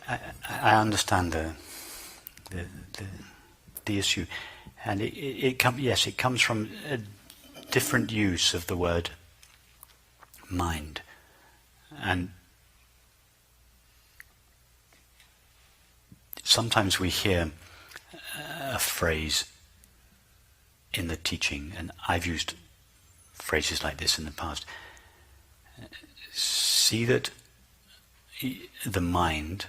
I understand the issue, and it comes from a different use of the word mind, and sometimes we hear a phrase in the teaching, and I've used phrases like this in the past. See that the mind,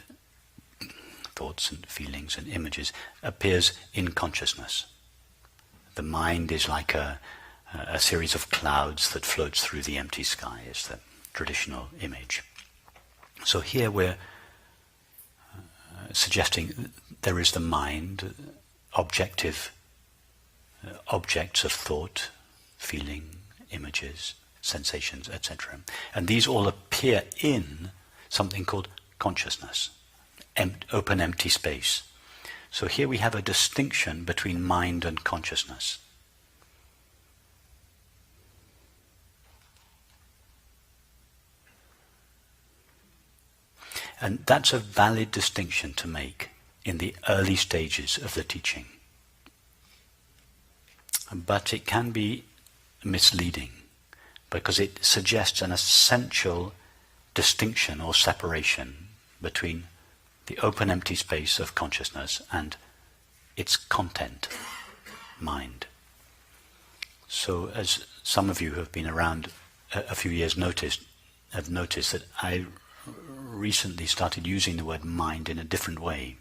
thoughts and feelings and images, appears in consciousness. The mind is like a series of clouds that floats through the empty sky, is the traditional image. So here we're suggesting there is the mind, objective objects of thought, feeling, images, sensations, etc. And these all appear in something called consciousness, open empty space. So here we have a distinction between mind and consciousness. And that's a valid distinction to make in the early stages of the teaching. But it can be misleading because it suggests an essential distinction or separation between the open empty space of consciousness and its content, mind. So as some of you who have been around a few years have noticed that I recently started using the word mind in a different way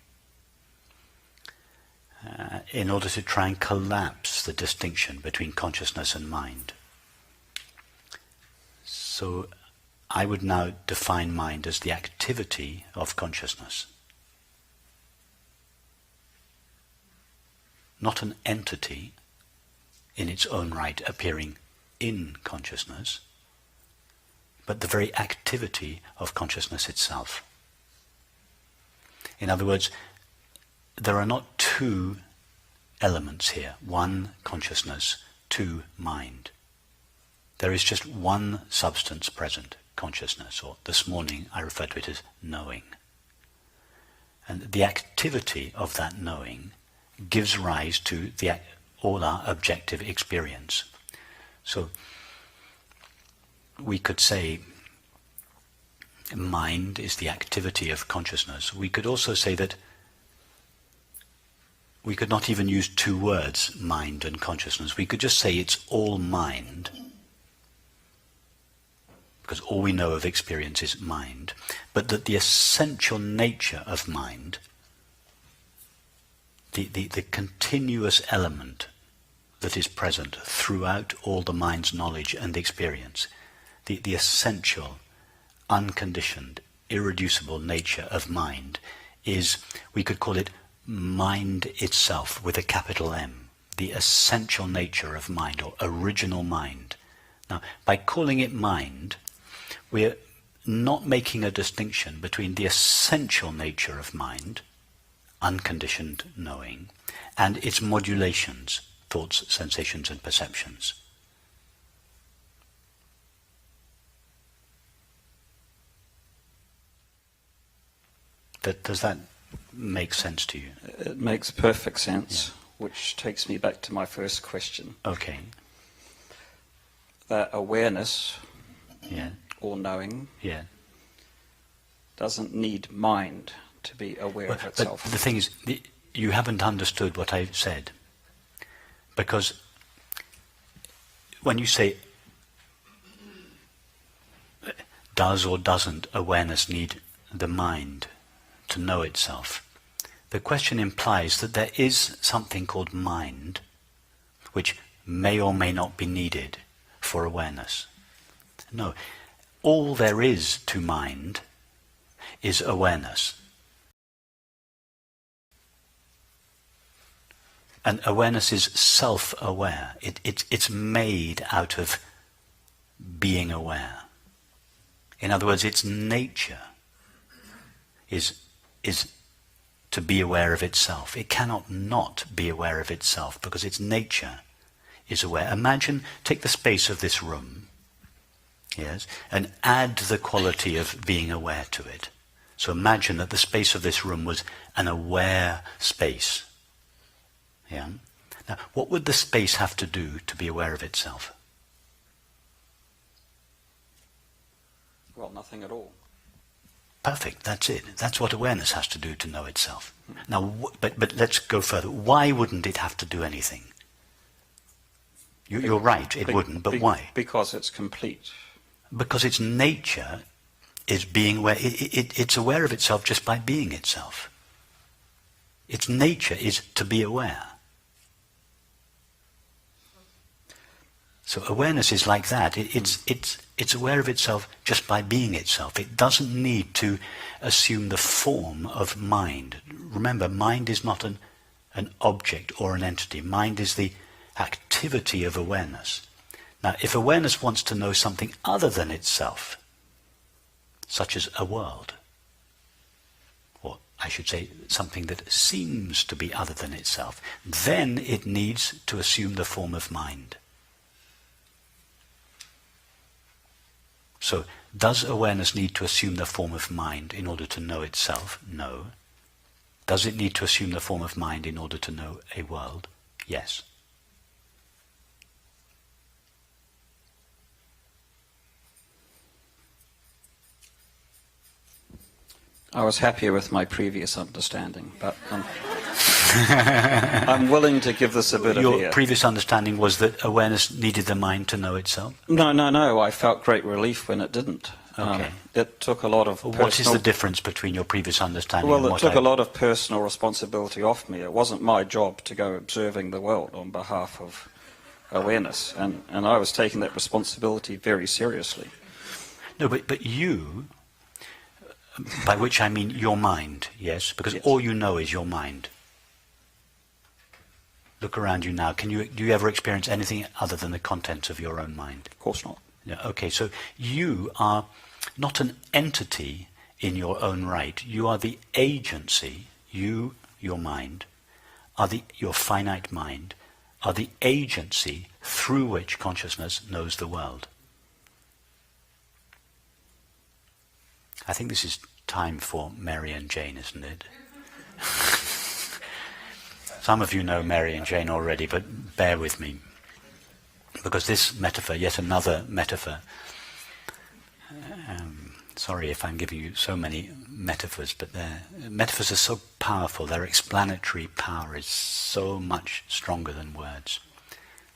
in order to try and collapse the distinction between consciousness and mind. So I would now define mind as the activity of consciousness. Not an entity in its own right appearing in consciousness, but the very activity of consciousness itself. In other words, there are not two elements here, one consciousness, two mind. There is just one substance present, consciousness, or this morning I referred to it as knowing. And the activity of that knowing gives rise to all our objective experience. So we could say mind is the activity of consciousness. We could also say that we could not even use two words, mind and consciousness. We could just say it's all mind, because all we know of experience is mind, but that the essential nature of mind, the continuous element that is present throughout all the mind's knowledge and experience, the essential, unconditioned, irreducible nature of mind is, we could call it mind itself with a capital M, the essential nature of mind, or original mind. Now, by calling it mind, we're not making a distinction between the essential nature of mind, unconditioned knowing, and its modulations, thoughts, sensations, and perceptions. Does that make sense to you? It makes perfect sense, which takes me back to my first question. Okay. That awareness, or knowing, doesn't need mind to be aware of itself. But the thing is, you haven't understood what I've said. Because when you say, does or doesn't awareness need the mind to know itself, the question implies that there is something called mind which may or may not be needed for awareness. No, all there is to mind is awareness. And awareness is self-aware. It's made out of being aware. In other words, its nature is to be aware of itself. It cannot not be aware of itself because its nature is aware. Imagine, take the space of this room, and add the quality of being aware to it. So imagine that the space of this room was an aware space. Yeah? Now, what would the space have to do to be aware of itself? Well, nothing at all. Perfect, that's it. That's what awareness has to do to know itself. Now, but let's go further. Why wouldn't it have to do anything? You're right, it wouldn't, but why? Because it's complete. Because its nature is being aware. It's aware of itself just by being itself. Its nature is to be aware. So awareness is like that. It's aware of itself just by being itself. It doesn't need to assume the form of mind. Remember, mind is not an object or an entity. Mind is the activity of awareness. Now, if awareness wants to know something other than itself, such as a world, or I should say something that seems to be other than itself, then it needs to assume the form of mind. So, does awareness need to assume the form of mind in order to know itself? No. Does it need to assume the form of mind in order to know a world? Yes. I was happier with my previous understanding, but I'm willing to give this a bit of Your ear. previous understanding was that awareness needed the mind to know itself? No. I felt great relief when it didn't. Okay. It took a lot of What is the difference between your previous understanding Well, and it what took a lot of personal responsibility off me. It wasn't my job to go observing the world on behalf of awareness, and I was taking that responsibility very seriously. No, but you, by which I mean your mind, yes? Because Yes. all you know is your mind. Look around you now. Do you ever experience anything other than the contents of your own mind? Of course not. Yeah, okay, so you are not an entity in your own right. You are the agency. You, your mind, your finite mind, are the agency through which consciousness knows the world. I think this is time for Mary and Jane, isn't it? Some of you know Mary and Jane already, but bear with me. Because this metaphor, yet another metaphor, sorry if I'm giving you so many metaphors, but metaphors are so powerful, their explanatory power is so much stronger than words.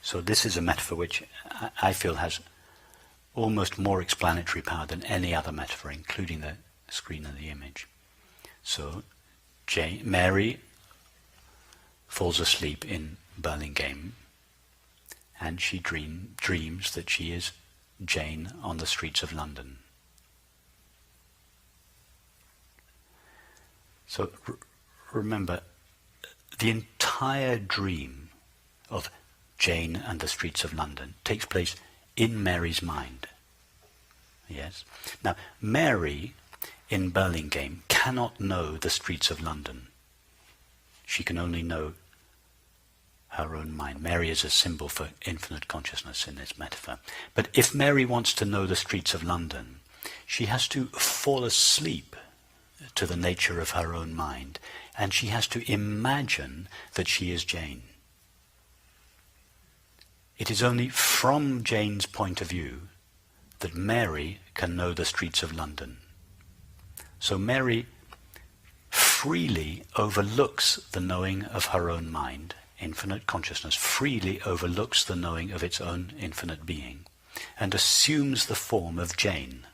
So this is a metaphor which I feel has almost more explanatory power than any other metaphor, including the screen and the image. So Mary falls asleep in Burlingame, and she dreams that she is Jane on the streets of London. So remember, the entire dream of Jane and the streets of London takes place in Mary's mind. Yes? Now, Mary in Burlingame cannot know the streets of London. She can only know her own mind. Mary is a symbol for infinite consciousness in this metaphor. But if Mary wants to know the streets of London, she has to fall asleep to the nature of her own mind, and she has to imagine that she is Jane. It is only from Jane's point of view that Mary can know the streets of London. So Mary freely overlooks the knowing of her own mind. Infinite consciousness freely overlooks the knowing of its own infinite being and assumes the form of Jane.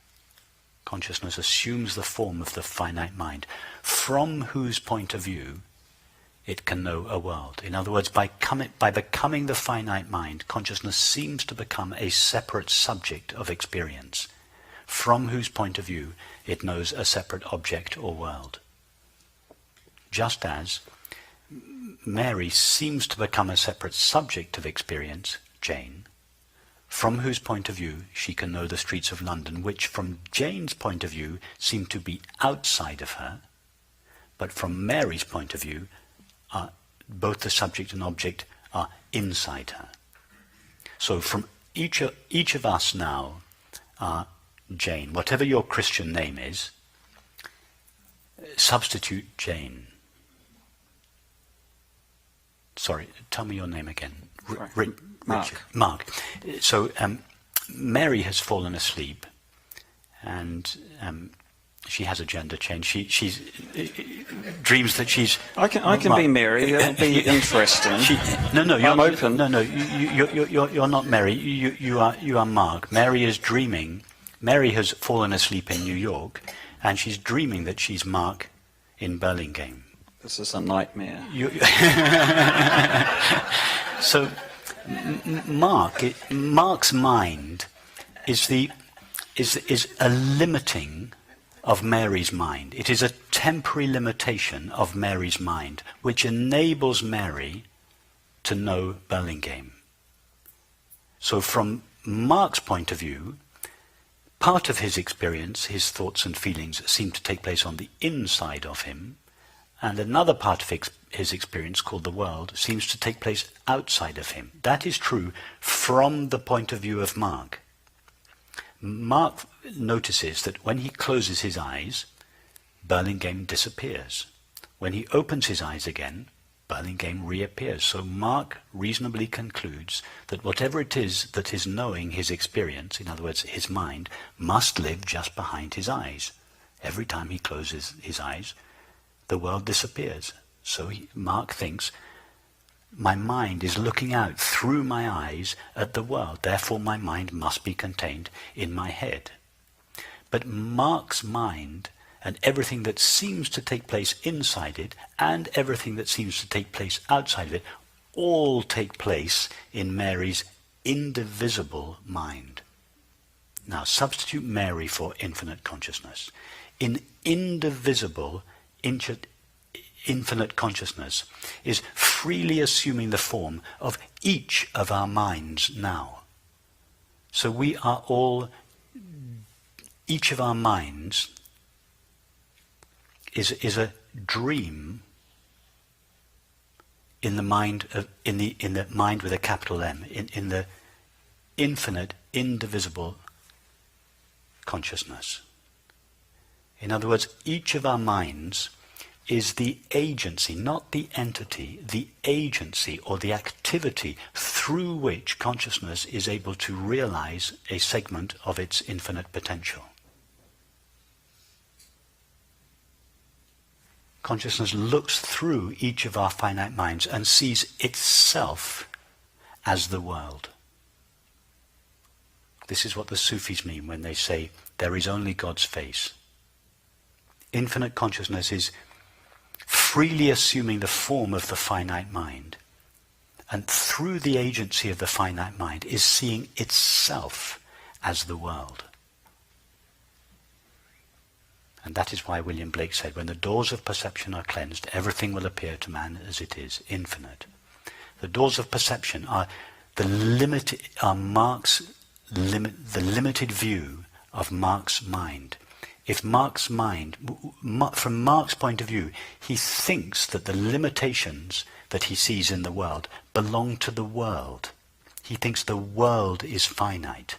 Consciousness assumes the form of the finite mind, from whose point of view it can know a world. In other words, by becoming the finite mind, consciousness seems to become a separate subject of experience, from whose point of view it knows a separate object or world. Just as Mary seems to become a separate subject of experience, Jane, from whose point of view she can know the streets of London, which from Jane's point of view seem to be outside of her, but from Mary's point of view, both the subject and object are inside her. So from each of us now are Jane. Whatever your Christian name is, substitute Jane. Sorry, tell me your name again. Mark. Mark. So Mary has fallen asleep, and she has a gender change. She dreams that she's. I can be Mary. It'll be interesting. I'm open. No, you're not Mary. You are Mark. Mary is dreaming. Mary has fallen asleep in New York, and she's dreaming that she's Mark in Burlingame. This is a nightmare. So, Mark's mind is a limiting of Mary's mind. It is a temporary limitation of Mary's mind, which enables Mary to know Burlingame. So, from Mark's point of view, part of his experience, his thoughts and feelings, seem to take place on the inside of him, and another part of his experience, called the world, seems to take place outside of him. That is true from the point of view of Mark. Mark notices that when he closes his eyes, Burlingame disappears. When he opens his eyes again, Burlingame reappears. So Mark reasonably concludes that whatever it is that is knowing his experience, in other words, his mind, must live just behind his eyes. Every time he closes his eyes, the world disappears. So Mark thinks, my mind is looking out through my eyes at the world, therefore my mind must be contained in my head. But Mark's mind, and everything that seems to take place inside it, and everything that seems to take place outside of it, all take place in Mary's indivisible mind. Now substitute Mary for infinite consciousness. In indivisible infinite consciousness is freely assuming the form of each of our minds now. So we are all, each of our minds is a dream in the mind of, in the mind with a capital M, in the infinite, indivisible consciousness. In other words, each of our minds is the agency, not the entity, the agency or the activity through which consciousness is able to realize a segment of its infinite potential. Consciousness looks through each of our finite minds and sees itself as the world. This is what the Sufis mean when they say, there is only God's face. Infinite consciousness is freely assuming the form of the finite mind, and through the agency of the finite mind is seeing itself as the world. And that is why William Blake said, when the doors of perception are cleansed, everything will appear to man as it is, infinite. The doors of perception are the limited view of Mark's mind. If Mark's mind, from Mark's point of view, he thinks that the limitations that he sees in the world belong to the world. He thinks the world is finite.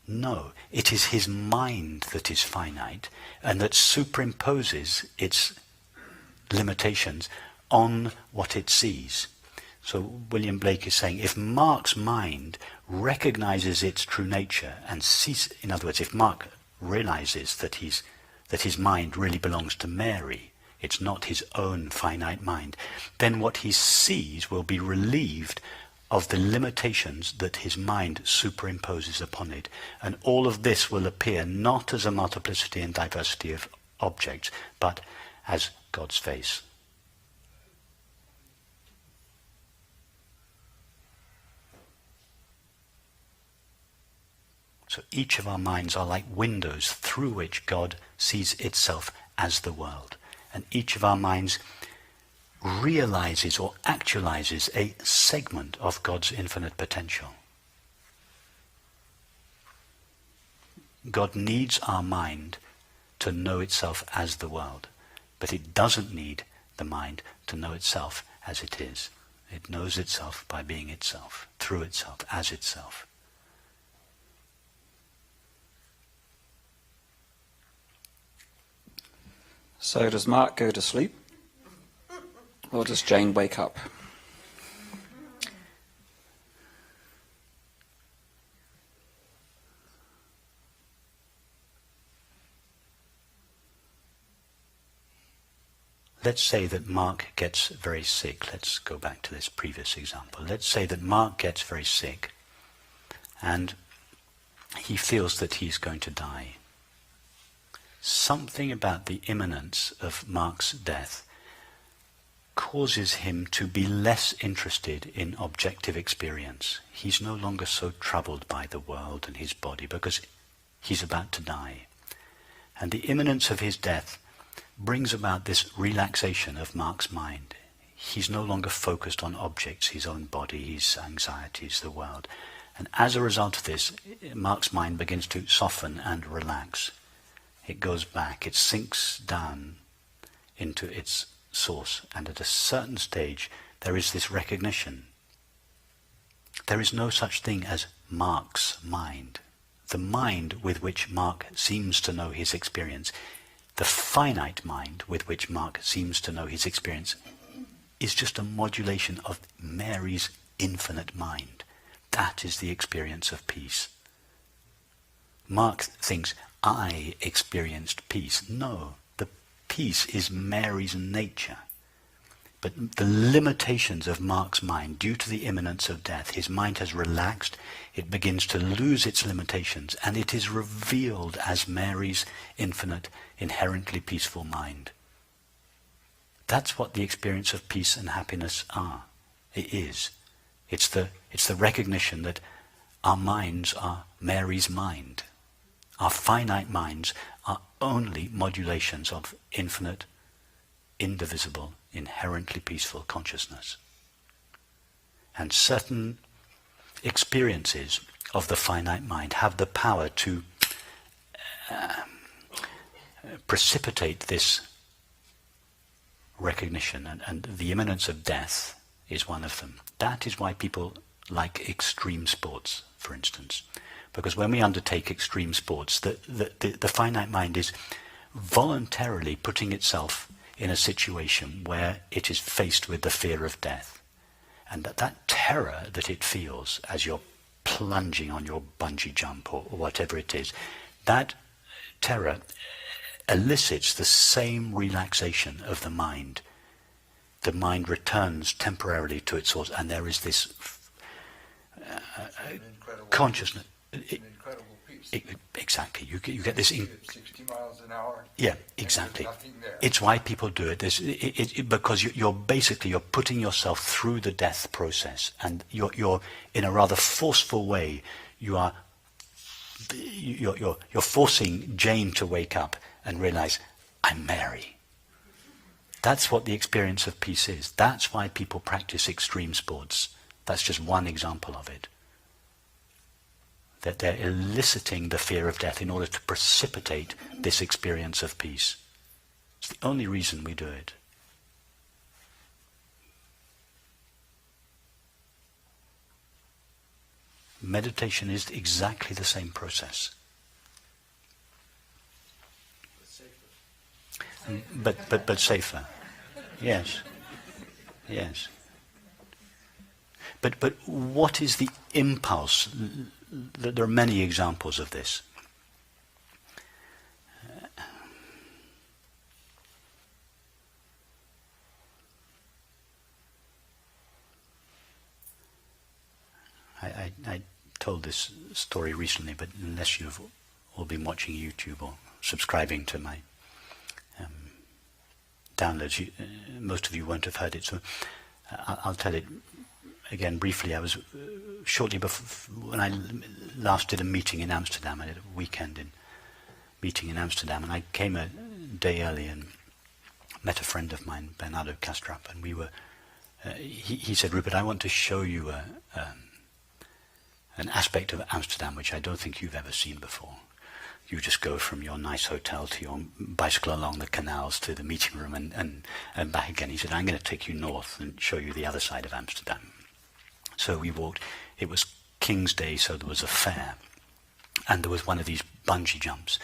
No, it is his mind that is finite and that superimposes its limitations on what it sees. So William Blake is saying, if Mark's mind recognizes its true nature and sees, in other words, if Mark realizes that his mind really belongs to Mary, it's not his own finite mind, then what he sees will be relieved of the limitations that his mind superimposes upon it. And all of this will appear not as a multiplicity and diversity of objects, but as God's face. So each of our minds are like windows through which God sees itself as the world. And each of our minds realizes or actualizes a segment of God's infinite potential. God needs our mind to know itself as the world, but it doesn't need the mind to know itself as it is. It knows itself by being itself, through itself, as itself. So does Mark go to sleep? Or does Jane wake up? Let's say that Mark gets very sick. Let's go back to this previous example. Let's say that Mark gets very sick and he feels that he's going to die. Something about the imminence of Mark's death causes him to be less interested in objective experience. He's no longer so troubled by the world and his body because he's about to die. And the imminence of his death brings about this relaxation of Mark's mind. He's no longer focused on objects, his own body, his anxieties, the world. And as a result of this, Mark's mind begins to soften and relax. It goes back, it sinks down into its source. And at a certain stage, there is this recognition. There is no such thing as Mark's mind. The mind with which Mark seems to know his experience, the finite mind with which Mark seems to know his experience, is just a modulation of Mary's infinite mind. That is the experience of peace. Mark thinks, I experienced peace. No, the peace is Mary's nature. But the limitations of Mark's mind, due to the imminence of death, his mind has relaxed, it begins to lose its limitations, and it is revealed as Mary's infinite, inherently peaceful mind. That's what the experience of peace and happiness are. It is. It's the recognition that our minds are Mary's mind. Our finite minds are only modulations of infinite, indivisible, inherently peaceful consciousness. And certain experiences of the finite mind have the power to precipitate this recognition, and the imminence of death is one of them. That is why people like extreme sports, for instance. Because when we undertake extreme sports, the finite mind is voluntarily putting itself in a situation where it is faced with the fear of death. And that terror that it feels as you're plunging on your bungee jump or whatever it is, that terror elicits the same relaxation of the mind. The mind returns temporarily to its source, and there is this consciousness. Incredible peace. Exactly. You get this. 60 miles an hour. Yeah, exactly. There's nothing there. It's why people do it. Because you're putting yourself through the death process, and you're in a rather forceful way. You're forcing Jane to wake up and realize, I'm Mary. That's what the experience of peace is. That's why people practice extreme sports. That's just one example of it. That they're eliciting the fear of death in order to precipitate this experience of peace. It's the only reason we do it. Meditation is exactly the same process. But safer. Yes. Yes. But what is the impulse? There are many examples of this. I told this story recently, but unless you've all been watching YouTube or subscribing to my downloads, most of you won't have heard it, so I'll tell it again briefly. I was shortly before, when I last did a meeting in Amsterdam, I did a weekend meeting in Amsterdam, and I came a day early and met a friend of mine, Bernardo Castrap, and we were, he said, Rupert, I want to show you an aspect of Amsterdam which I don't think you've ever seen before. You just go from your nice hotel to your bicycle along the canals to the meeting room and back again. He said, I'm going to take you north and show you the other side of Amsterdam. So we walked. It was King's Day, so there was a fair. And there was one of these bungee jumps.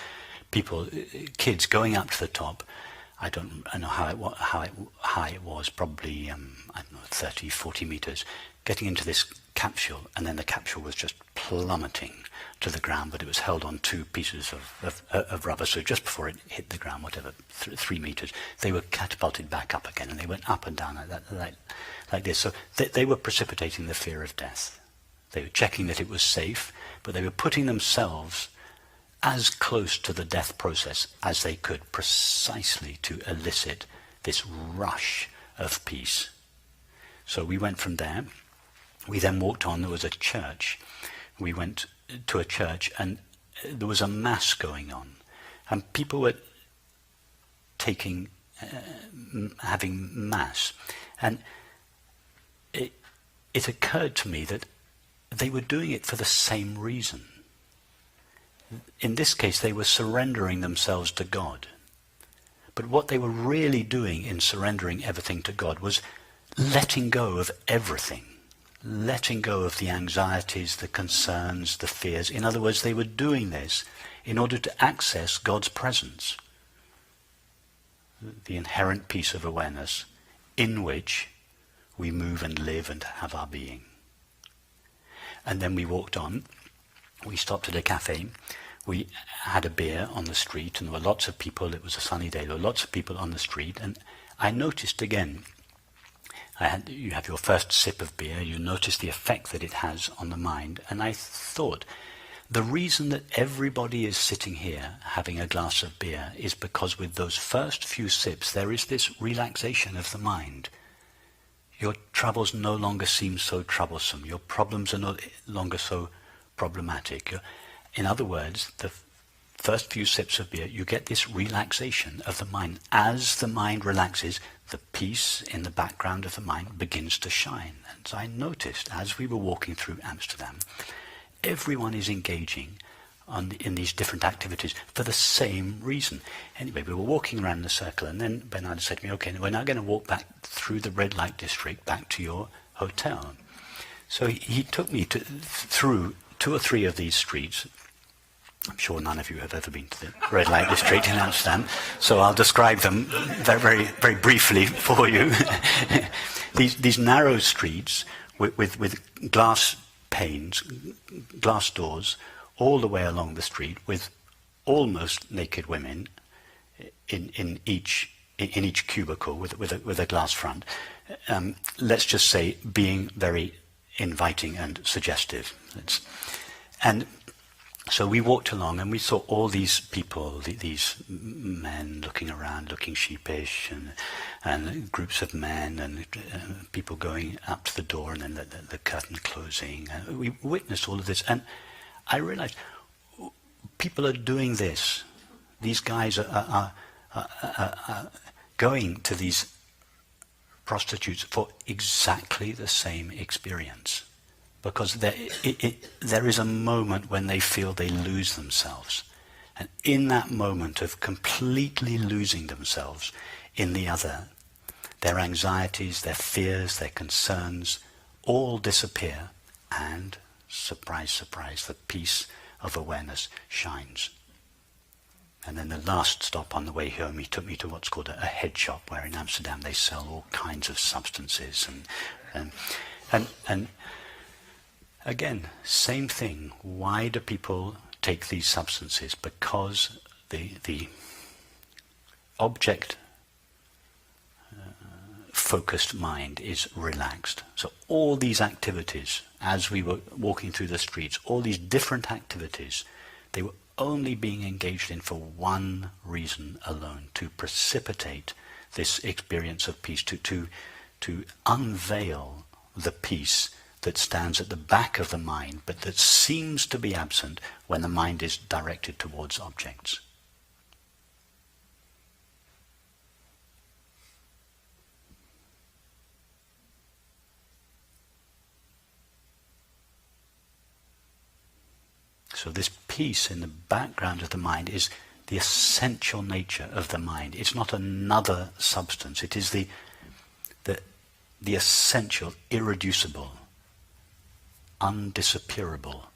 People, kids going up to the top, I don't know how high it was, probably, I don't know, 30, 40 meters, getting into this capsule, and then the capsule was just plummeting to the ground, but it was held on two pieces of rubber, so just before it hit the ground, whatever, 3 meters, they were catapulted back up again, and they went up and down like this. So they were precipitating the fear of death. They were checking that it was safe, but they were putting themselves as close to the death process as they could, precisely to elicit this rush of peace. So we went from there. We then walked on. There was a church. We went to a church, and there was a mass going on, and people were having mass, and it occurred to me that they were doing it for the same reason. In this case, they were surrendering themselves to God. But what they were really doing in surrendering everything to God was letting go of everything. Letting go of the anxieties, the concerns, the fears. In other words, they were doing this in order to access God's presence. The inherent peace of awareness in which we move and live and have our being. And then we walked on. We stopped at a cafe. We had a beer on the street, and there were lots of people. It was a sunny day. There were lots of people on the street, and I noticed again, you have your first sip of beer, you notice the effect that it has on the mind, and I thought, the reason that everybody is sitting here having a glass of beer is because with those first few sips there is this relaxation of the mind. Your troubles no longer seem so troublesome. Your problems are no longer so problematic. In other words, the first few sips of beer, you get this relaxation of the mind. As the mind relaxes, the peace in the background of the mind begins to shine. And so I noticed, as we were walking through Amsterdam, everyone is engaging in these different activities for the same reason. Anyway, we were walking around the circle, and then Bernard said to me, okay, we're now going to walk back through the red light district back to your hotel. So he took me through 2 or 3 of these streets. I'm sure none of you have ever been to the red light district in Amsterdam, so I'll describe them very, very, very briefly for you. These narrow streets with glass panes, glass doors, all the way along the street, with almost naked women in each cubicle with a glass front. Let's just say being very inviting and suggestive. And so we walked along, and we saw all these people, these men looking around, looking sheepish, and groups of men, and people going up to the door, and then the curtain closing. And we witnessed all of this, and I realized people are doing this. These guys are going to these prostitutes for exactly the same experience. Because there is a moment when they feel they lose themselves. And in that moment of completely losing themselves in the other, their anxieties, their fears, their concerns all disappear, and, surprise, surprise, the peace of awareness shines. And then the last stop on the way home, he took me to what's called a head shop, where in Amsterdam they sell all kinds of substances. And again, same thing. Why do people take these substances? Because the object focused mind is relaxed. So all these activities, as we were walking through the streets, all these different activities, they were only being engaged in for one reason alone: to precipitate this experience of peace, to unveil the peace that stands at the back of the mind, but that seems to be absent when the mind is directed towards objects. So this peace in the background of the mind is the essential nature of the mind. It's not another substance. It is the essential, irreducible, undisappearable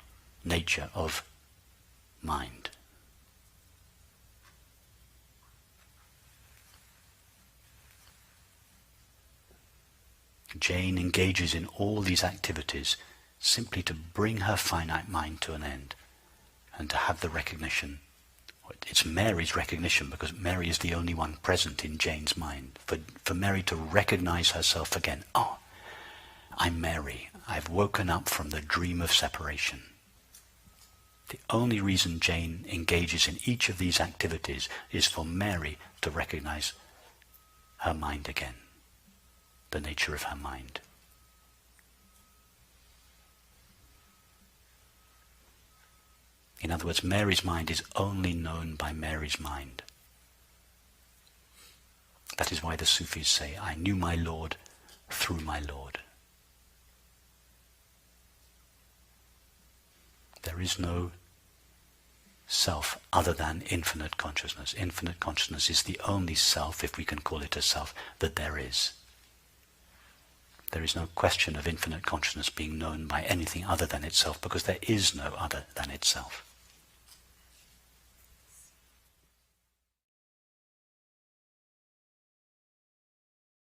nature of mind. Jane engages in all these activities simply to bring her finite mind to an end and to have the recognition. It's Mary's recognition, because Mary is the only one present in Jane's mind. For Mary to recognize herself again. Oh, I'm Mary. I've woken up from the dream of separation. The only reason Jane engages in each of these activities is for Mary to recognize her mind again, the nature of her mind. In other words, Mary's mind is only known by Mary's mind. That is why the Sufis say, I knew my Lord through my Lord. There is no self other than infinite consciousness. Infinite consciousness is the only self, if we can call it a self, that there is. There is no question of infinite consciousness being known by anything other than itself, because there is no other than itself.